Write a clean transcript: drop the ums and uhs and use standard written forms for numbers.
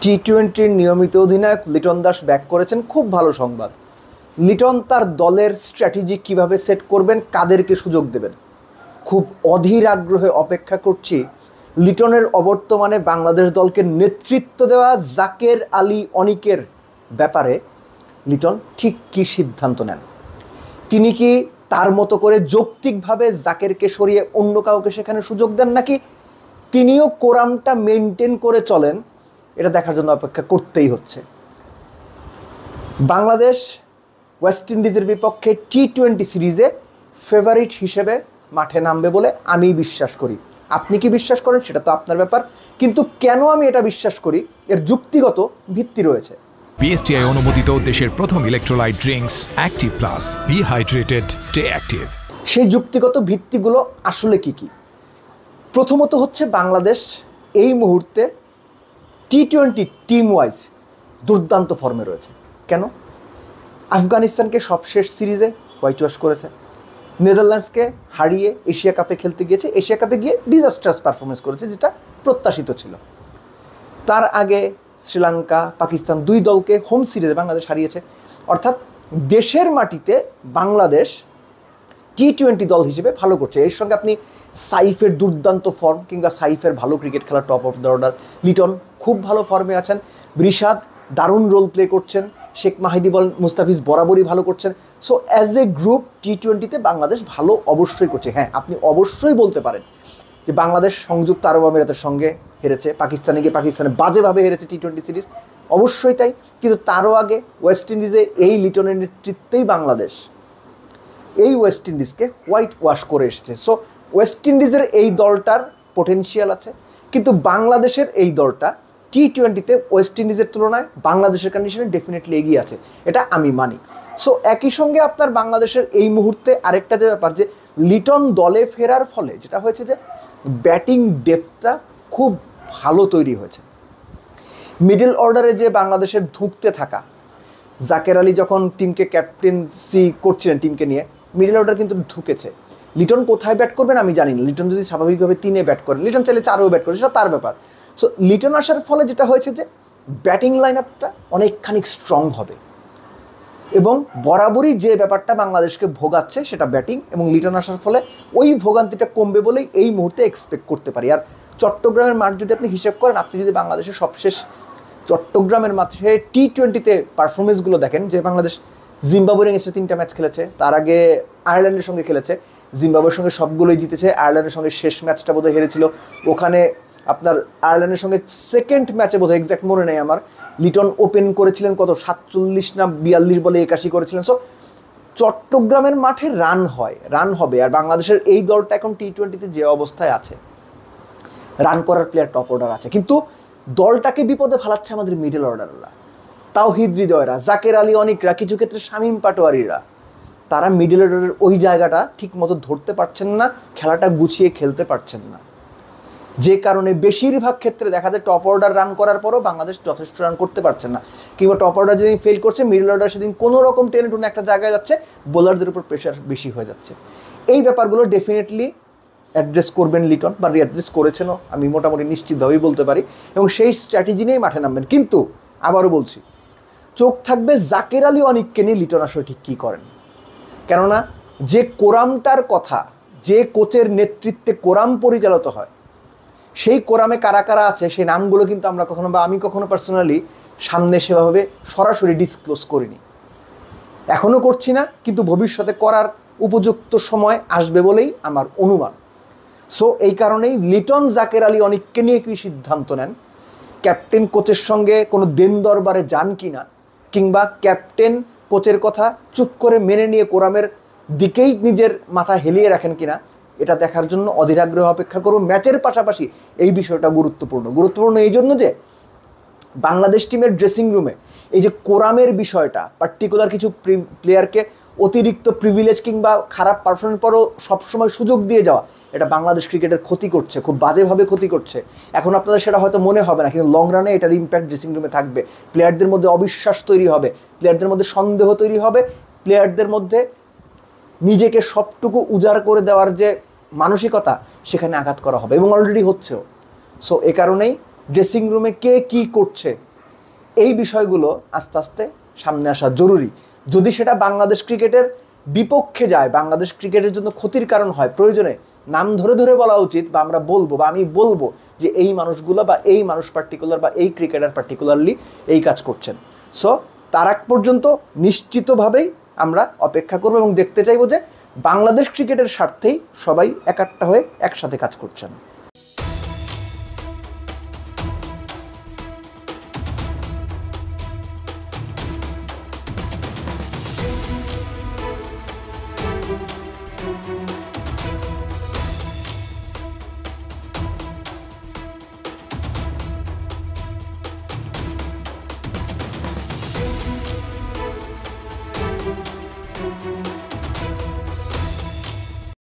টি-20 নিয়মিত অধিনায়ক লিটন দাস ব্যাক করেছেন। খুব ভালো সংবাদ। লিটন তার দলের স্ট্র্যাটেজি কিভাবে সেট করবেন, কাদেরকে সুযোগ দেবেন, খুব অধীর আগ্রহে অপেক্ষা করছি লিটনের অবর্তমানে বাংলাদেশ দলকে নেতৃত্ব দেওয়া জাকের আলী অনিকের ব্যাপারে লিটন ঠিক কী সিদ্ধান্ত নেন। তিনি কি তার মতো করে যৌক্তিকভাবে জাকেরকে সরিয়ে অন্য কাউকে সেখানে সুযোগ দেন, নাকি তিনিও কোরামটা মেনটেন করে চলেন, এটা দেখার জন্য অপেক্ষা করতেই হচ্ছে। বাংলাদেশ ওয়েস্ট ইন্ডিজের বিপক্ষে টি-20 সিরিজে ফেভারিট হিসেবে মাঠে নামবে বলে আমি বিশ্বাস করি। আপনি কি বিশ্বাস করেন সেটা তো আপনার ব্যাপার, কিন্তু কেন আমি এটা বিশ্বাস করি এর যুক্তিগত ভিত্তি রয়েছে। বিএসটিআই অনুমোদিত দেশের প্রথম electrolyte drinks Active Plus, be hydrated, stay active. সেই যুক্তিগত ভিত্তিগুলো আসলে কি কি? প্রথমত হচ্ছে বাংলাদেশ এই মুহূর্তে টি-20 টিম ওয়াইজ দুর্দান্ত ফর্মে রয়েছে। কেন? আফগানিস্তানকে সবশেষ সিরিজে হোয়াইট ওয়াশ করেছে, নেদারল্যান্ডসকে হারিয়ে এশিয়া কাপে খেলতে গিয়েছে, এশিয়া কাপে গিয়ে ডিজাস্ট্রাস পারফরমেন্স করেছে, যেটা প্রত্যাশিত ছিল। তার আগে শ্রীলঙ্কা, পাকিস্তান দুই দলকে হোম সিরিজে বাংলাদেশ হারিয়েছে। অর্থাৎ দেশের মাটিতে বাংলাদেশ টি-20 দল হিসেবে ভালো করছে। এর সঙ্গে আপনি সাইফের দুর্দান্ত ফর্ম কিংবা সাইফের ভালো ক্রিকেট খেলা, top of the order, Liton খুব ভালো ফর্মে আছেন, রিশাদ দারুণ রোল প্লে করছেন, শেখ মাহিদি বল, মুস্তাফিজ বরাবরই ভালো করছেন। সো অ্যাজ এ গ্রুপ টি-20তে বাংলাদেশ ভালো অবশ্যই করছে। হ্যাঁ, আপনি অবশ্যই বলতে পারেন যে বাংলাদেশ সংযুক্ত আরব আমিরাতের সঙ্গে হেরেছে, পাকিস্তানে গিয়ে পাকিস্তানে বাজেভাবে হেরেছে টি-20 সিরিজ, অবশ্যই তাই। কিন্তু তারও আগে ওয়েস্ট ইন্ডিজে এই লিটনের নেতৃত্বেই বাংলাদেশ এই ওয়েস্ট ইন্ডিজকে হোয়াইট ওয়াশ করে এসেছে। সো ওয়েস্ট ইন্ডিজের এই দলটার পোটেনশিয়াল আছে, কিন্তু বাংলাদেশের এই দলটা টি-20তে ওয়েস্ট ইন্ডিজের তুলনায় বাংলাদেশের কন্ডিশনে ডেফিনেটলি এগিয়ে আছে, এটা আমি মানি। সো একই সঙ্গে আপনার বাংলাদেশের এই মুহূর্তে আরেকটা যে ব্যাপার, যে লিটন দলে ফেরার ফলে যেটা হয়েছে যে ব্যাটিং ডেপথটা খুব ভালো তৈরি হয়েছে। মিডল অর্ডারে যে বাংলাদেশের ধুঁকতে থাকা, জাকের আলী যখন টিমকে ক্যাপ্টেন্সি করছিলেন টিমকে নিয়ে, মিডল অর্ডার কিন্তু ঢুকেছে। লিটন কোথায় ব্যাট করবেন আমি জানি না। লিটন যদি স্বাভাবিকভাবে 3-এ ব্যাট করেন, লিটন চাইলে 4-এও ব্যাট করে, সেটা তার ব্যাপার। সো লিটন আসার ফলে যেটা হয়েছে যে ব্যাটিং লাইন আপটা অনেকখানি স্ট্রং হবে, এবং বরাবরই যে ব্যাপারটা বাংলাদেশকে ভোগাচ্ছে সেটা ব্যাটিং, এবং লিটন আসার ফলে ওই ভোগান্তিটা কমবে বলেই এই মুহূর্তে এক্সপেক্ট করতে পারি। আর চট্টগ্রামের মাঠ যদি আপনি হিসেব করেন, আপনি যদি বাংলাদেশের সবশেষ চট্টগ্রামের মাঠে টি-20তে পারফরমেন্সগুলো দেখেন, যে বাংলাদেশ জিম্বাবুয়ের এগেন্সে 3টা ম্যাচ খেলেছে, তার আগে আয়ারল্যান্ডের সঙ্গে খেলেছে, জিম্বাবুয়ের সঙ্গে সবগুলোই জিতেছে, আয়ারল্যান্ডের সঙ্গে শেষ ম্যাচটা বোধহয় হেরেছিল। ওখানে আপনার আয়ারল্যান্ডের সঙ্গে সেকেন্ড ম্যাচে বোধহয় এক্স্যাক্ট মনে নেই আমার, লিটন ওপেন করেছিলেন কত 47 না 42 বলে 81 করেছিলেন। সো চট্টগ্রামের মাঠে রান হবে। আর বাংলাদেশের এই দলটা এখন টি-20তে যে অবস্থায় আছে, রান করার প্লেয়ার টপ অর্ডার আছে, কিন্তু দলটাকে বিপদে ফেলাচ্ছে আমাদের মিডল অর্ডাররা, তাওহিদ হৃদয়রা, জাকের আলী অনিকরা, কিছু ক্ষেত্রে শামীম পাটোয়ারিরা। তারা মিডল অর্ডারের ওই জায়গাটা ঠিক মতো ধরতে পারছেন না, খেলাটা গুছিয়ে খেলতে পারছেন না, যে কারণে বেশিরভাগ ক্ষেত্রে দেখা যায় টপ অর্ডার রান করার পরও বাংলাদেশ যথেষ্ট রান করতে পারছে না, কিংবা টপ অর্ডার যেদিন ফেল করছে, মিডল অর্ডার সেদিন কোনো রকম টেনে টুনে একটা জায়গায় যাচ্ছে, বোলারদের উপর প্রেশার বেশি হয়ে যাচ্ছে। এই ব্যাপারগুলো ডেফিনেটলি অ্যাড্রেস করবেন লিটন, বা রিঅ্যাড্রেস করেছেনও, আমি মোটামুটি নিশ্চিতভাবেই বলতে পারি, এবং সেই স্ট্র্যাটেজি নিয়েই মাঠে নামবেন। কিন্তু আবারও বলছি, চোখ থাকবে জাকের আলী অনিককে নিয়ে লিটন আসলে ঠিক কী করেন। কেননা যে কোরামটার কথা, যে কোচের নেতৃত্বে কোরাম পরিচালিত হয়, সেই কোরামে কারা কারা আছে সেই নামগুলো কিন্তু আমরা কখনো, বা আমি কখনো পার্সোনালি সামনে সেভাবে সরাসরি ডিসক্লোজ করিনি, এখনও করছি না, কিন্তু ভবিষ্যতে করার উপযুক্ত সময় আসবে বলেই আমার অনুমান। সো এই কারণেই লিটন জাকের আলী অনিককে নিয়ে কি সিদ্ধান্ত নেন, ক্যাপ্টেন কোচের সঙ্গে কোনো দেন দরবারে যান কি না, কিংবা ক্যাপ্টেন কোচের কথা চুপ করে মেনে নিয়ে কোরামের দিকেই নিজের মাথা হেলিয়ে রাখেন কিনা, এটা দেখার জন্য অধীর আগ্রহে অপেক্ষা করব। ম্যাচের পাশাপাশি এই বিষয়টা গুরুত্বপূর্ণ এই জন্য যে বাংলাদেশ টিমের ড্রেসিং রুমে এই যে কোরামের বিষয়টা, পার্টিকুলার কিছু প্লেয়ারকে অতিরিক্ত প্রিভিলেজ কিংবা খারাপ পারফরমেন্স পরও সবসময় সুযোগ দিয়ে যাওয়া, এটা বাংলাদেশ ক্রিকেটের ক্ষতি করছে, খুব বাজেভাবে ক্ষতি করছে। এখন আপনাদের সেটা হয়তো মনে হবে না, কিন্তু লং রানে এটার ইম্প্যাক্ট ড্রেসিং রুমে থাকবে। প্লেয়ারদের মধ্যে অবিশ্বাস তৈরি হবে, প্লেয়ারদের মধ্যে সন্দেহ তৈরি হবে, প্লেয়ারদের মধ্যে নিজেকে সবটুকু উজাড় করে দেওয়ার যে মানসিকতা, সেখানে আঘাত করা হবে, এবং অলরেডি হচ্ছেও। সো এ কারণেই ড্রেসিং রুমে কে কী করছে এই বিষয়গুলো আস্তে আস্তে সামনে আসা জরুরি। যদি সেটা বাংলাদেশ ক্রিকেটের বিপক্ষে যায়, বাংলাদেশ ক্রিকেটের জন্য ক্ষতির কারণ হয়, প্রয়োজনে নাম ধরে ধরে বলা উচিত, বা আমরা বলবো, বা আমি বলবো যে এই মানুষগুলো বা এই মানুষ পার্টিকুলার বা এই ক্রিকেটার পার্টিকুলারলি এই কাজ করছেন। সো তার আগ পর্যন্ত নিশ্চিতভাবেই আমরা অপেক্ষা করবো এবং দেখতে চাইবো যে বাংলাদেশ ক্রিকেটের স্বার্থেই সবাই একাট্টা হয়ে একসাথে কাজ করছেন।